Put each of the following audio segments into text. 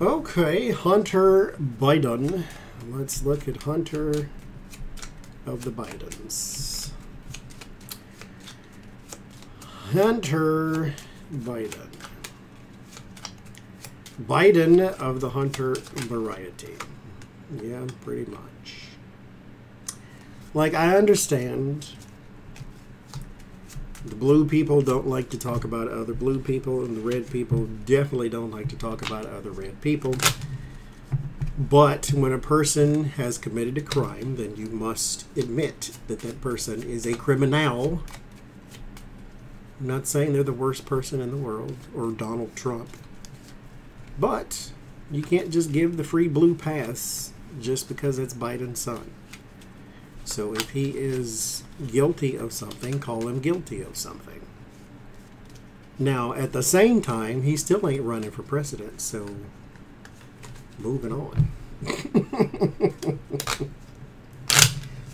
Okay, Hunter Biden. Let's look at Hunter of the Bidens. Hunter Biden. Biden of the Hunter variety. Yeah, pretty much. Like, I understand the blue people don't like to talk about other blue people, and the red people definitely don't like to talk about other red people. But when a person has committed a crime, then you must admit that that person is a criminal. I'm not saying they're the worst person in the world, or Donald Trump. But you can't just give the free blue pass just because it's Biden's son. So if he is guilty of something, call him guilty of something. Now, at the same time, he still ain't running for president, so moving on.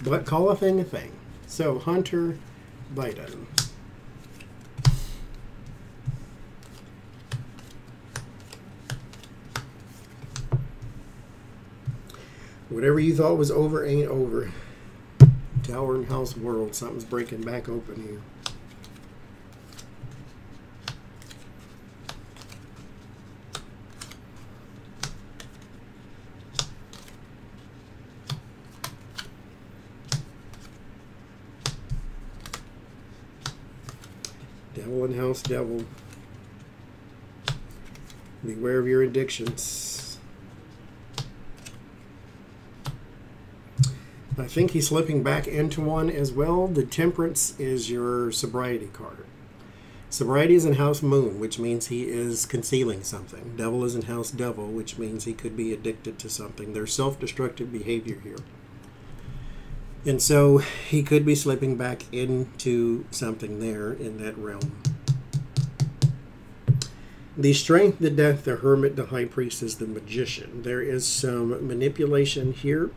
But call a thing a thing. So, Hunter Biden. Whatever you thought was over ain't over. Tower and house world. Something's breaking back open here. Devil and house devil. Beware of your addictions. I think he's slipping back into one as well. The Temperance is your sobriety card. Sobriety is in house moon, which means he is concealing something. Devil is in house devil, which means he could be addicted to something. There's self-destructive behavior here. And so he could be slipping back into something there in that realm. The Strength, the Death, the Hermit, the High Priest is the Magician. There is some manipulation here.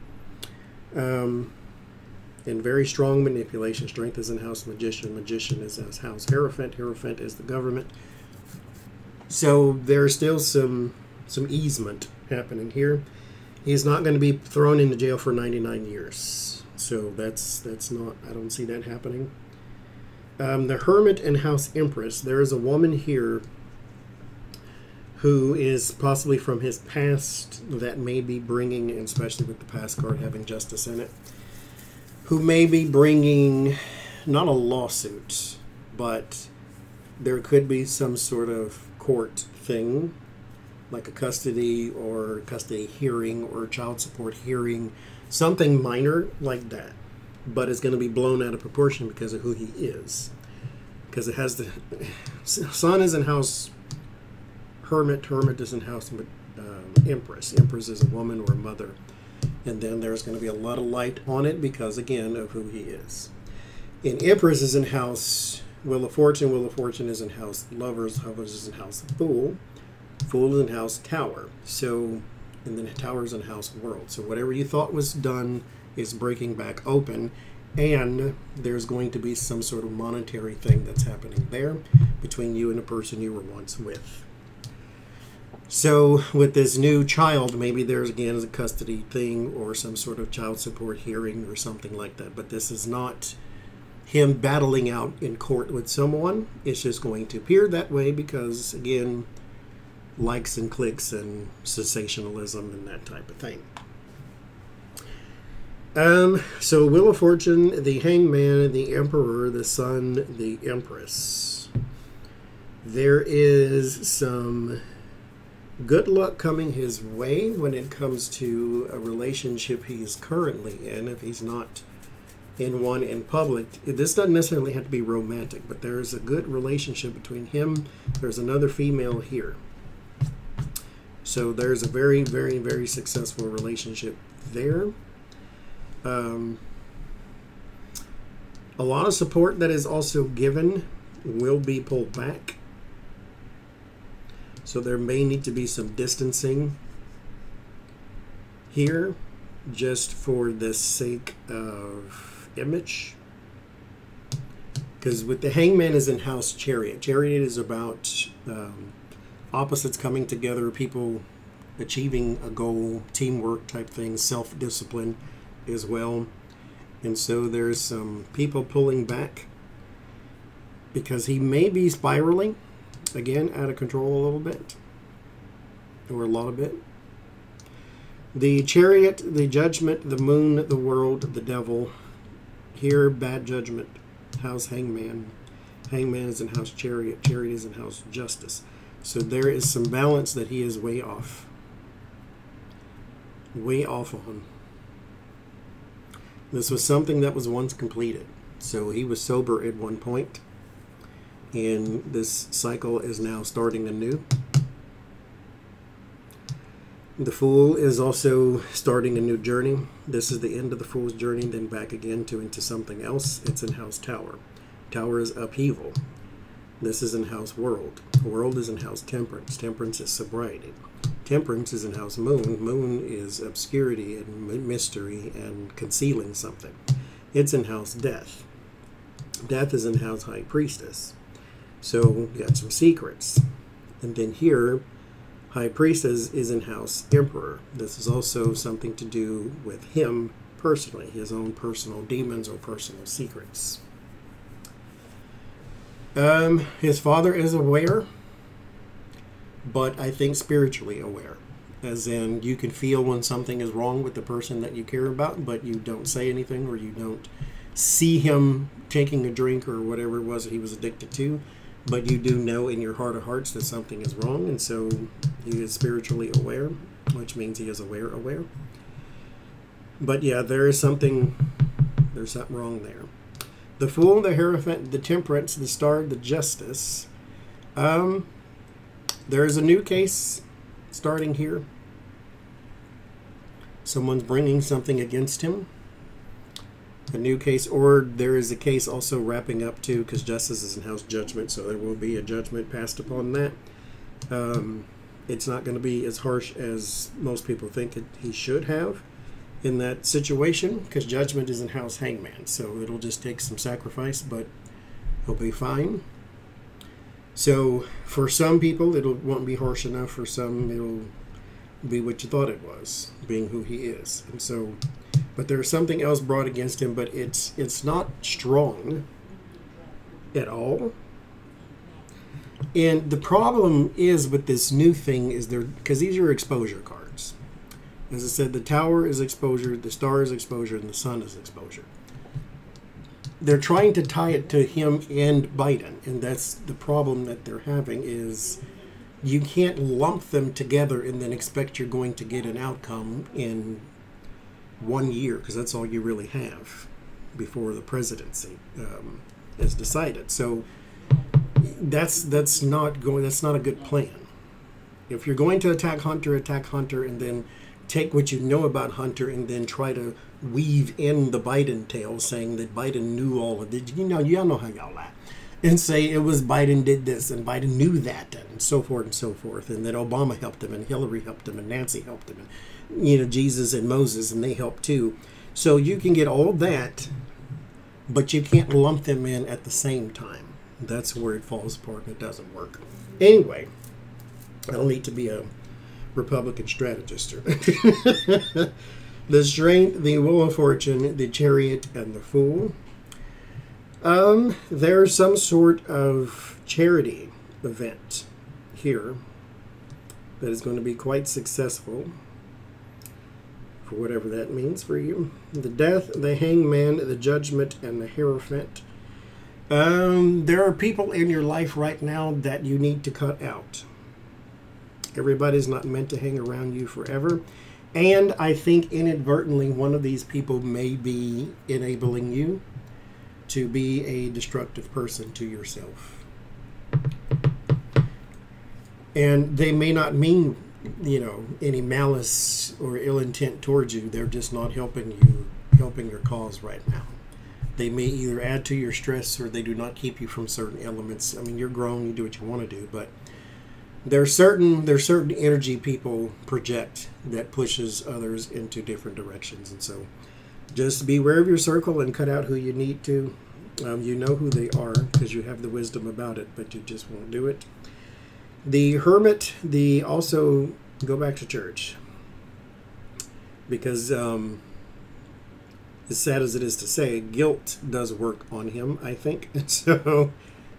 And very strong manipulation. Strength is in house Magician. Magician is in house Hierophant. Hierophant is the government. So there's still some easement happening here. He's not going to be thrown into jail for 99 years. So that's not, I don't see that happening. The Hermit and house Empress. There is a woman here who is possibly from his past that may be bringing, and especially with the past card having justice in it, who may be bringing not a lawsuit, but there could be some sort of court thing, like a custody or custody hearing or child support hearing, something minor like that, but it's going to be blown out of proportion because of who he is. Because it has the sun is in house Hermit. Hermit is in house Empress. Empress is a woman or a mother. And then there's going to be a lot of light on it because, again, of who he is. And Empress is in house Wheel of Fortune. Wheel of Fortune is in house Lovers. Lovers is in house Fool. Fool is in house Tower. So, and then Tower is in house World. So whatever you thought was done is breaking back open. And there's going to be some sort of monetary thing that's happening there between you and the person you were once with. So with this new child, maybe there's again a custody thing or some sort of child support hearing or something like that. But this is not him battling out in court with someone. It's just going to appear that way because, again, likes and clicks and sensationalism and that type of thing. So Wheel of Fortune, the Hangman, the Emperor, the Sun, the Empress. There is some good luck coming his way when it comes to a relationship he's currently in, if he's not in one in public. This doesn't necessarily have to be romantic, but there's a good relationship between him. There's another female here. So there's a very, very, very successful relationship there. A lot of support that is also given will be pulled back. So there may need to be some distancing here just for the sake of image. Because with the Hangman is in house Chariot. Chariot is about opposites coming together, people achieving a goal, teamwork type thing, self-discipline as well. And so there's some people pulling back because he may be spiraling, again, out of control a little bit, or a lot of it. The Chariot, the Judgment, the Moon, the World, the Devil. Here, bad judgment. House Hangman. Hangman is in House Chariot. Chariot is in House Justice. So there is some balance that he is way off. Way off on. This was something that was once completed. So he was sober at one point. And this cycle is now starting anew. The Fool is also starting a new journey. This is the end of the Fool's journey, then back again into something else. It's in House Tower. Tower is upheaval. This is in House World. World is in House Temperance. Temperance is sobriety. Temperance is in House Moon. Moon is obscurity and mystery and concealing something. It's in House Death. Death is in House High Priestess. So we got some secrets. And then here, High Priestess is in House Emperor. This is also something to do with him personally, his own personal demons or personal secrets. His father is aware, but I think spiritually aware. As in, you can feel when something is wrong with the person that you care about, but you don't say anything, or you don't see him taking a drink or whatever it was that he was addicted to. But you do know in your heart of hearts that something is wrong, and so he is spiritually aware, which means he is aware. But yeah, there's something wrong there. The Fool, the Hierophant, the Temperance, the Star, the Justice. There's a new case starting here. Someone's bringing something against him. A new case, or there is a case also wrapping up too, because Justice is in House Judgment, so there will be a judgment passed upon that. It's not going to be as harsh as most people think he should have in that situation, because Judgment is in House Hangman, so it'll just take some sacrifice, but he'll be fine. So for some people, it won't be harsh enough. For some, it'll be what you thought it was, being who he is. And so, but there's something else brought against him, but it's not strong at all. And the problem is with this new thing is because these are exposure cards. As I said, the Tower is exposure, the Star is exposure, and the Sun is exposure. They're trying to tie it to him and Biden, and that's the problem that they're having is you can't lump them together and then expect you're going to get an outcome in 1 year, because that's all you really have before the presidency is decided. So that's not a good plan. If you're going to attack Hunter, and then take what you know about Hunter and then try to weave in the Biden tale, saying that Biden knew all of it. Y'all know how y'all act. And say it was Biden did this and Biden knew that and so forth and so forth. And that Obama helped him and Hillary helped him and Nancy helped him and, Jesus and Moses, and they helped too. So you can get all that, but you can't lump them in at the same time. That's where it falls apart and it doesn't work. Anyway, I don't need to be a Republican strategist. The Strength, the Wheel of Fortune, the Chariot, and the Fool. There's some sort of charity event here that is going to be quite successful, for whatever that means for you. The Death, the Hangman, the Judgment, and the Hierophant. There are people in your life right now that you need to cut out. Everybody's not meant to hang around you forever. And I think inadvertently one of these people may be enabling you to be a destructive person to yourself. And they may not mean, any malice or ill intent towards you. They're just not helping your cause right now. They may either add to your stress or they do not keep you from certain elements. I mean, you're grown, you do what you want to do, but there's certain energy people project that pushes others into different directions. And so just be aware of your circle and cut out who you need to. You know who they are because you have the wisdom about it, but you just won't do it. The Hermit, also go back to church. Because as sad as it is to say, guilt does work on him, I think. And so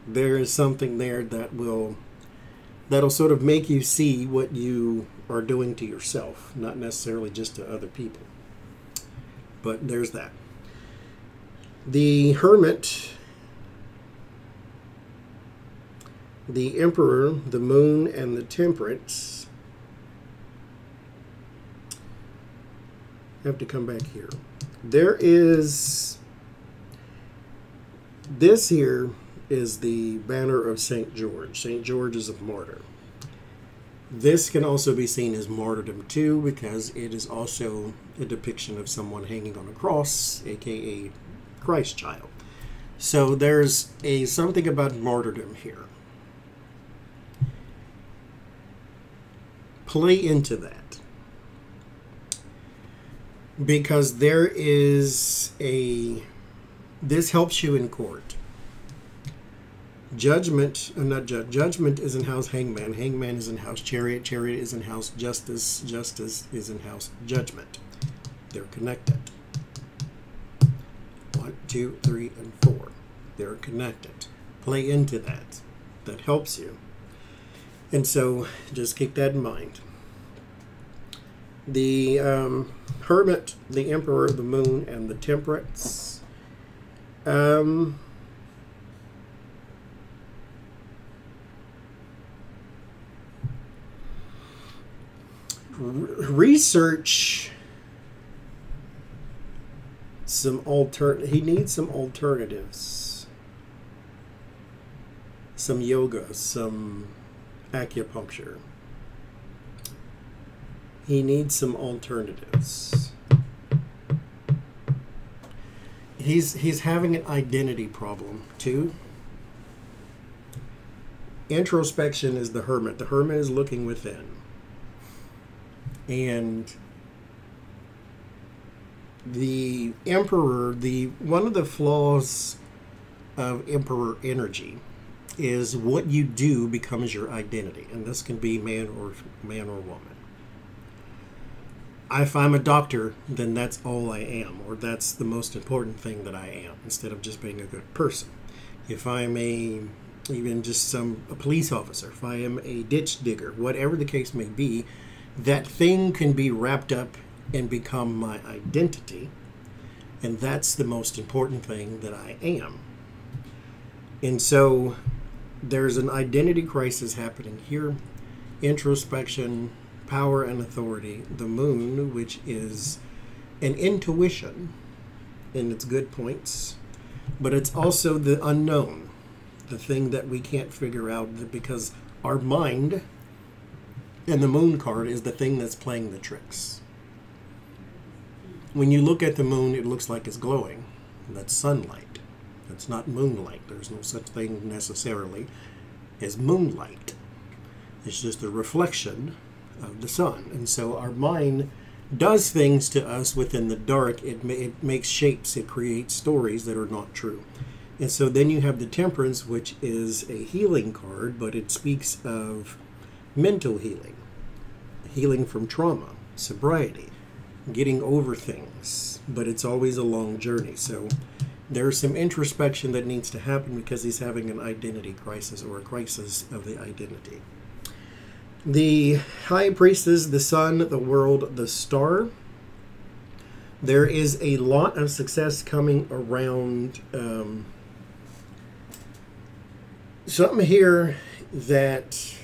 there is something there that'll sort of make you see what you are doing to yourself, not necessarily just to other people. But there's that. The Hermit, the Emperor, the Moon, and the Temperance. I have to come back here. There is, this here is the banner of St. George. St. George is a martyr. This can also be seen as martyrdom too, because it is also a depiction of someone hanging on a cross, aka Christ child. So there's something about martyrdom here. Play into that, because there is this helps you in court. Judgment is in house hangman. Hangman is in house chariot. Chariot is in house justice. Justice is in house judgment. They're connected. 1, 2, 3, and 4. They're connected. Play into that. That helps you. And so just keep that in mind. The Hermit, the Emperor, the Moon, and the Temperance. Research some he needs some alternatives, some yoga, some acupuncture. He needs some alternatives. He's having an identity problem too. Introspection is the Hermit. The Hermit is looking within. And the Emperor, one of the flaws of Emperor energy is what you do becomes your identity, and this can be man or woman. If I'm a doctor, then that's all I am, or that's the most important thing that I am, instead of just being a good person. If I'm a police officer, if I am a ditch digger, whatever the case may be, that thing can be wrapped up and become my identity, and that's the most important thing that I am. And so there's an identity crisis happening here. Introspection, power and authority. The Moon, which is an intuition in its good points, but it's also the unknown, the thing that we can't figure out, because our mind, and the Moon card is the thing that's playing the tricks. When you look at the moon, it looks like it's glowing. That's sunlight. That's not moonlight. There's no such thing necessarily as moonlight. It's just a reflection of the sun. And so our mind does things to us within the dark. It makes shapes. It creates stories that are not true. And so then you have the Temperance, which is a healing card, but it speaks of mental healing, healing from trauma, sobriety, getting over things, but it's always a long journey. So there's some introspection that needs to happen because he's having an identity crisis, or a crisis of the identity. The High Priestess, the Sun, the World, the Star. There is a lot of success coming around something here that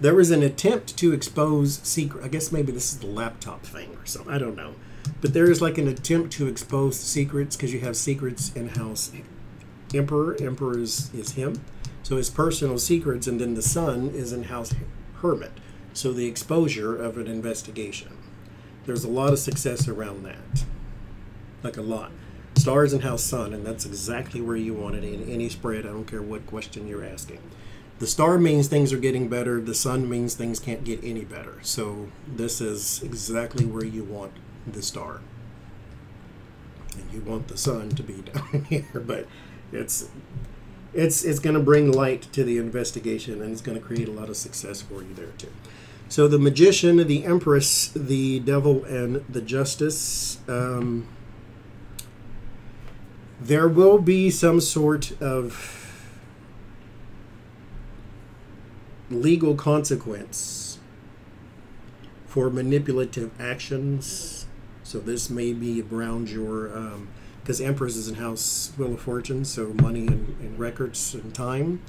there was an attempt to expose secret. I guess maybe this is the laptop thing or something. I don't know. But there is like an attempt to expose secrets, because you have secrets in house Emperor. Emperor is him. So his personal secrets, and then the Sun is in house Hermit. So the exposure of an investigation. There's a lot of success around that. Like a lot. Stars in house Sun, and that's exactly where you want it in any spread. I don't care what question you're asking. The Star means things are getting better. The Sun means things can't get any better. So this is exactly where you want the Star. And you want the Sun to be down here, but it's going to bring light to the investigation, and it's going to create a lot of success for you there too. So the Magician, the Empress, the Devil, and the Justice. There will be some sort of legal consequence for manipulative actions. So this may be around your, because Empress is in House Wheel of Fortune, so money and records and time.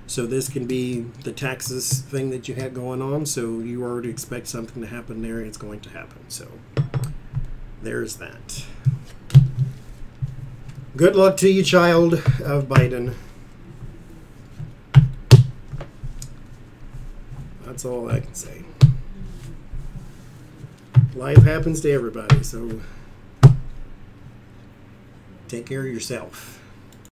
So this can be the taxes thing that you had going on. So you already expect something to happen there, and it's going to happen. So there's that. Good luck to you, child of Biden. That's all I can say. Life happens to everybody, so take care of yourself.